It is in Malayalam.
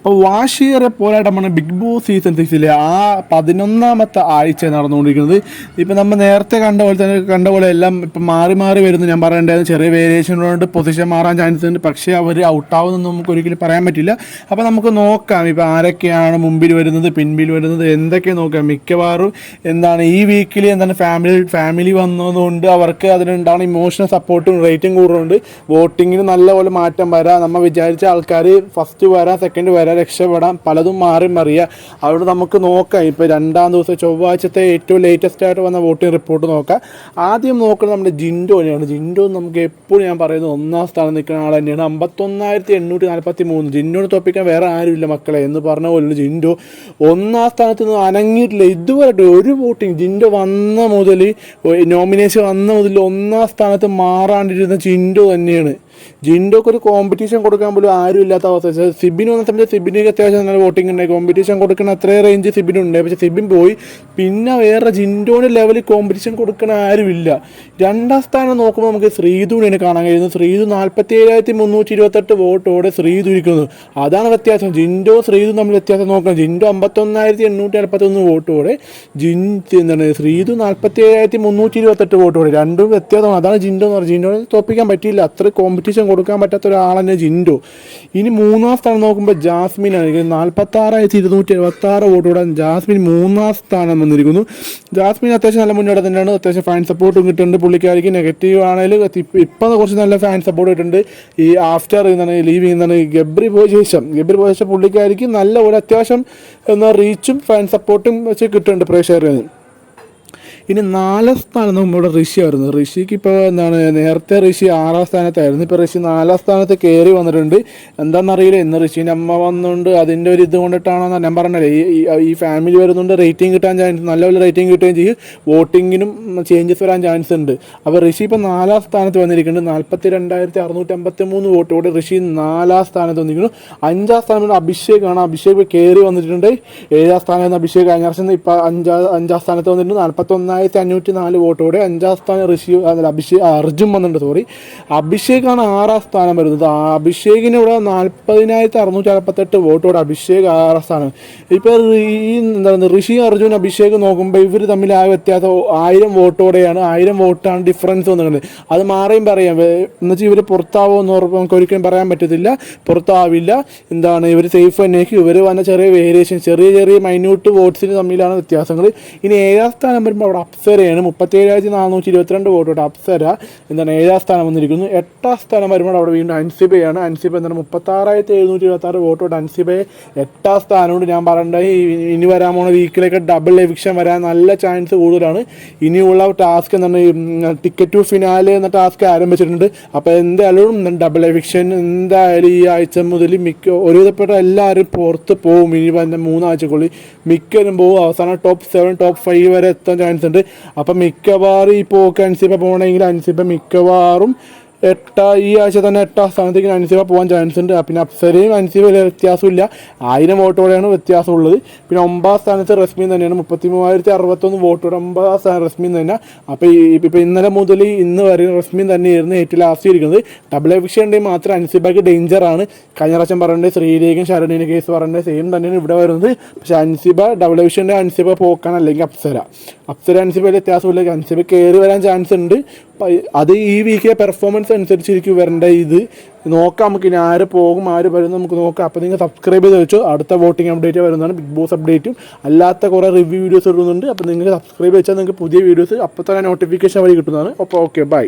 അപ്പോൾ വാശിയേറെ പോരാട്ടമാണ് ബിഗ് ബോസ് സീസൺ 6 ആ 11ാമത്തെ ആഴ്ച നടന്നുകൊണ്ടിരിക്കുന്നത്. ഇപ്പം നമ്മൾ നേരത്തെ കണ്ട പോലെ എല്ലാം ഇപ്പം മാറി മാറി വരുന്നു. ഞാൻ പറയേണ്ടത് ചെറിയ വേരിയേഷനുകൊണ്ട് പൊസിഷൻ മാറാൻ ചാൻസ് ഉണ്ട്, പക്ഷേ അവർ ഔട്ടാവുമെന്ന് നമുക്ക് ഒരിക്കലും പറയാൻ പറ്റില്ല. അപ്പോൾ നമുക്ക് നോക്കാം ഇപ്പോൾ ആരൊക്കെയാണ് മുമ്പിൽ വരുന്നത്, പിൻപിൽ വരുന്നത്, എന്തൊക്കെ നോക്കാം. മിക്കവാറും ഈ വീക്കിൽ ഫാമിലി വന്നതുകൊണ്ട് അവർക്ക് അതിനുണ്ടാകുന്ന ഇമോഷണൽ സപ്പോർട്ടും റേറ്റും കൂടുന്നുണ്ട്. വോട്ടിങ്ങിന് നല്ലപോലെ മാറ്റം വരാം. നമ്മൾ വിചാരിച്ച ആൾക്കാർ ഫസ്റ്റ് വരാം, സെക്കൻഡ് വരാം, രക്ഷപ്പെടാം, പലതും മാറി മറിയുക. അവിടെ നമുക്ക് നോക്കാം. ഇപ്പോൾ 2ാം ദിവസം ചൊവ്വാഴ്ചത്തെ ഏറ്റവും ലേറ്റസ്റ്റ് ആയിട്ട് വന്ന വോട്ടിംഗ് റിപ്പോർട്ട് നോക്കാം. ആദ്യം നോക്കുന്നത് നമ്മുടെ ജിൻഡോനെയാണ്. ജിൻഡോ നമുക്ക് എപ്പോഴും ഞാൻ പറയുന്നത് 1ാം സ്ഥാനം നിൽക്കുന്ന ആൾ തന്നെയാണ്. 51,843. ജിൻഡോനെ തോപ്പിക്കാൻ വേറെ ആരുമില്ല മക്കളെ എന്ന് പറഞ്ഞ പോലെ ജിൻഡോ 1ാം സ്ഥാനത്ത് നിന്ന് അനങ്ങിയിട്ടില്ല ഇതുവരെ. ഒരു വോട്ടിങ് ജിൻഡോ വന്ന മുതൽ, നോമിനേഷൻ വന്ന മുതൽ 1ാം സ്ഥാനത്ത് മാറാണ്ടിരുന്ന ജിൻഡോ തന്നെയാണ്. ജിൻഡോക്ക് ഒരു കോമ്പറ്റീഷൻ കൊടുക്കാൻ പോലും ആരും ഇല്ലാത്ത അവസ്ഥ. സിബിൻ വന്ന സമയത്ത് സിബിന് അത്യാവശ്യം നല്ല വോട്ടിംഗ് ഉണ്ടായി, കോമ്പറ്റീഷൻ കൊടുക്കുന്ന അത്രയും റേഞ്ച് സിബിനുണ്ടായി. പക്ഷേ സിബിൻ പോയി. പിന്നെ വേറെ ജിൻഡോൻ്റെ ലെവലിൽ കോമ്പറ്റീഷൻ കൊടുക്കുന്ന ആരുമില്ല. 2ാം സ്ഥാനം നോക്കുമ്പോൾ നമുക്ക് ശ്രീധുവിനെ കാണാൻ കഴിയുന്നു. ശ്രീധു 47,328 വോട്ടോടെ ശ്രീധു ഇരിക്കുന്നു. അതാണ് വ്യത്യാസം. ജിൻഡോ ശ്രീധു തമ്മിൽ വ്യത്യാസം നോക്കണം. ജിൻഡോ 51,841 വോട്ടോടെ, ശ്രീധു 47,328 വോട്ടോടെ. രണ്ടും വ്യത്യാസം. അതാണ് ജിൻഡോ എന്ന് പറഞ്ഞത്. ജിൻഡോനെ തോപ്പിക്കാൻ പറ്റിയില്ല. അത്ര കോമ്പറ്റീഷൻ കൊടുക്കാൻ പറ്റാത്ത ഒരാൾ തന്നെ ജിൻഡോ. ഇനി 3ാം സ്ഥാനം നോക്കുമ്പോൾ ജാസ്മിനാണ്. 46,276 വോട്ടോടെ ജാസ്മിൻ 3ാം സ്ഥാനം വന്നിരിക്കുന്നു. ജാസ്മിൻ അത്യാവശ്യം നല്ല മുന്നോട്ട് തന്നെയാണ്. അത്യാവശ്യം ഫാൻ സപ്പോർട്ടും കിട്ടുന്നുണ്ട്. പുള്ളിക്കാരിക്ക് നെഗറ്റീവ് ആണെങ്കിലും ഇപ്പം കുറച്ച് നല്ല ഫാൻ സപ്പോർട്ട് കിട്ടുന്നുണ്ട്. ഈ ആഫ്റ്റർ ലീവിങ് ഗബ്രി പോയ ശേഷം പുള്ളിക്കാരിക്ക് നല്ല ഒരു അത്യാവശ്യം റീച്ചും ഫാൻ സപ്പോർട്ടും വെച്ച് കിട്ടുന്നുണ്ട് പ്രേക്ഷകർക്ക്. ഇനി 4ാം സ്ഥാനം നമ്മുടെ ഋഷി വരുന്നത്. ഋഷിക്ക് ഇപ്പോൾ നേരത്തെ ഋഷി 6ാം സ്ഥാനത്തായിരുന്നു. ഇപ്പോൾ ഋഷി 4ാം സ്ഥാനത്ത് കയറി വന്നിട്ടുണ്ട്. എന്താണെന്നറിയില്ല. ഇന്ന് ഋഷീൻ്റെ അമ്മ വന്നുകൊണ്ട് അതിൻ്റെ ഒരു ഇത് കൊണ്ടിട്ടാണോ ഞാൻ പറഞ്ഞല്ലേ. ഈ ഫാമിലി വരുന്നുണ്ട്, റേറ്റിംഗ് കിട്ടാൻ ചാൻസ്, നല്ലപോലെ റേറ്റിംഗ് കിട്ടുകയും ചെയ്യും. വോട്ടിങ്ങിനും ചേഞ്ചസ് വരാൻ ചാൻസ് ഉണ്ട്. അപ്പോൾ ഋഷി ഇപ്പോൾ 4ാം സ്ഥാനത്ത് വന്നിരിക്കുന്നുണ്ട്. 42,653 വോട്ടോടെ ഋഷി 4ാം സ്ഥാനത്ത് വന്നിരിക്കുന്നു. 5ാം സ്ഥാനം അഭിഷേകാണ്. അഭിഷേക് കയറി വന്നിട്ടുണ്ട്. 7ാം സ്ഥാനം അഭിഷേക് കഴിഞ്ഞ വർഷം ഇപ്പോൾ 5ാം സ്ഥാനത്ത് വന്നിട്ടുണ്ട്. 41,504 വോട്ടോടെ 5ാം സ്ഥാനം അർജുൻ വന്നിട്ടുണ്ട്. അഭിഷേകാണ് 6ാം സ്ഥാനം വരുന്നത്. അഭിഷേകിന് ഇവിടെ 40,668 വോട്ടോടെ അഭിഷേക് 6ാം സ്ഥാനം. ഇപ്പോൾ ഋഷി, അർജുൻ, അഭിഷേക് നോക്കുമ്പോൾ ഇവർ തമ്മിൽ ആ വ്യത്യാസം 1000 വോട്ടോടെയാണ്. 1000 വോട്ടാണ് ഡിഫറൻസ് വന്നിട്ടുണ്ട്. അത് മാറിയും പറയാം. എന്നുവെച്ചാൽ ഇവർ പുറത്താവുമെന്ന് നമുക്ക് ഒരിക്കലും പറയാൻ പറ്റത്തില്ല. പുറത്താവില്ല. ഇവർ സേഫ് തന്നെയായിരിക്കും. ഇവർ വന്ന ചെറിയ വേരിയേഷൻ, ചെറിയ മൈന്യൂട്ട് വോട്ട്സിന് തമ്മിലാണ് വ്യത്യാസങ്ങൾ. ഇനി 7ാം സ്ഥാനം വരുമ്പോൾ അവിടെ അപ്സരയാണ്. 37,422 വോട്ടോടെ അപ്സര 7ാം സ്ഥാനം വന്നിരിക്കുന്നു. 8ാം സ്ഥാനം വരുമ്പോൾ അവിടെ വീണ്ടും അൻസിബയാണ്. അൻസിബ 36,726 വോട്ടോടെ അൻസിബയെ 8ാം സ്ഥാനമുണ്ട്. ഞാൻ പറയേണ്ടത് ഇനി വരാൻ പോണ വീക്കിലേക്ക് ഡബിൾ എവിക്ഷൻ വരാൻ നല്ല ചാൻസ് കൂടുതലാണ്. ഇനിയുള്ള ടാസ്ക് ടിക്കറ്റ് ടു ഫിനാലെ എന്ന ടാസ്ക് ആരംഭിച്ചിട്ടുണ്ട്. അപ്പോൾ എന്തായാലും ഡബിൾ എവിക്ഷൻ എന്തായാലും ഈ ആഴ്ച മുതൽ ഒരുവിധപ്പെട്ട എല്ലാവരും പുറത്ത് പോകും. ഇനി വന്ന 3 ആഴ്ചക്കുള്ളിൽ മിക്കവരും പോകും. അവസാനം ടോപ്പ് 7 ടോപ്പ് 5 വരെ എത്താൻ ചാൻസ് ഉണ്ട്. അപ്പം മിക്കവാറും ഈ പോക്ക് അൻസിബ പോകണമെങ്കിൽ അൻസിബ മിക്കവാറും ഈ ആഴ്ച തന്നെ 8ാം സ്ഥാനത്തേക്ക് അൻസിബ പോകാൻ ചാൻസ് ഉണ്ട്. പിന്നെ അപ്സരയും അൻസിബ വലിയ വ്യത്യാസമില്ല. 1000 വോട്ടോടെയാണ് വ്യത്യാസമുള്ളത്. പിന്നെ 9ാം സ്ഥാനത്ത് റസ്മിൻ തന്നെയാണ്. 33,061 വോട്ടോടെ 9ാം സ്ഥാനം റസ്മിൻ തന്നെ. അപ്പോൾ ഇപ്പോൾ ഇന്നലെ മുതൽ ഇന്ന് വരെ റസ്മിൻ തന്നെയായിരുന്നു ഏറ്റവും ലാസ്റ്റ് ഇരിക്കുന്നത്. ഡബിൾ എവിക്ഷൻ ഉണ്ടെങ്കിൽ മാത്രം അൻസിബയ്ക്ക് ഡേഞ്ചറാണ്. കഴിഞ്ഞ പ്രാവശ്യം പറയേണ്ടത് ശ്രീരേഖയും ശരണിൻ്റെ കേസ് പറയേണ്ടത് സെയിം തന്നെയാണ് ഇവിടെ വരുന്നത്. പക്ഷേ അൻസിബ ഡബിൾ എവിക്ഷൻ്റെ അൻസിബ പോക്കാൻ, അല്ലെങ്കിൽ അപ്സര അൻസിബയിൽ വ്യത്യാസമില്ല. അൻസിബ കയറി വരാൻ ചാൻസ് ഉണ്ട്. അത് ഈ വീക്കിലെ പെർഫോമൻസ് അനുസരിച്ചിരിക്കും വരേണ്ട. ഇത് നോക്കാം. നമുക്ക് ഇനി ആര് പോകും ആര് വരും നമുക്ക് നോക്കാം. അപ്പോൾ നിങ്ങൾ സബ്സ്ക്രൈബ് ചെയ്ത് വെച്ചോ. അടുത്ത വോട്ടിംഗ് അപ്ഡേറ്റ് വരുന്നതാണ്. ബിഗ് ബോസ് അപ്ഡേറ്റും അല്ലാത്ത കുറേ റിവ്യൂ വീഡിയോസ് ഇടുന്നുണ്ട്. അപ്പോൾ നിങ്ങൾ സബ്സ്ക്രൈബ് വെച്ചാൽ നിങ്ങൾക്ക് പുതിയ വീഡിയോസ് അപ്പോൾ തന്നെ നോട്ടിഫിക്കേഷൻ വഴി കിട്ടുന്നതാണ്. അപ്പോൾ ഓക്കെ, ബൈ.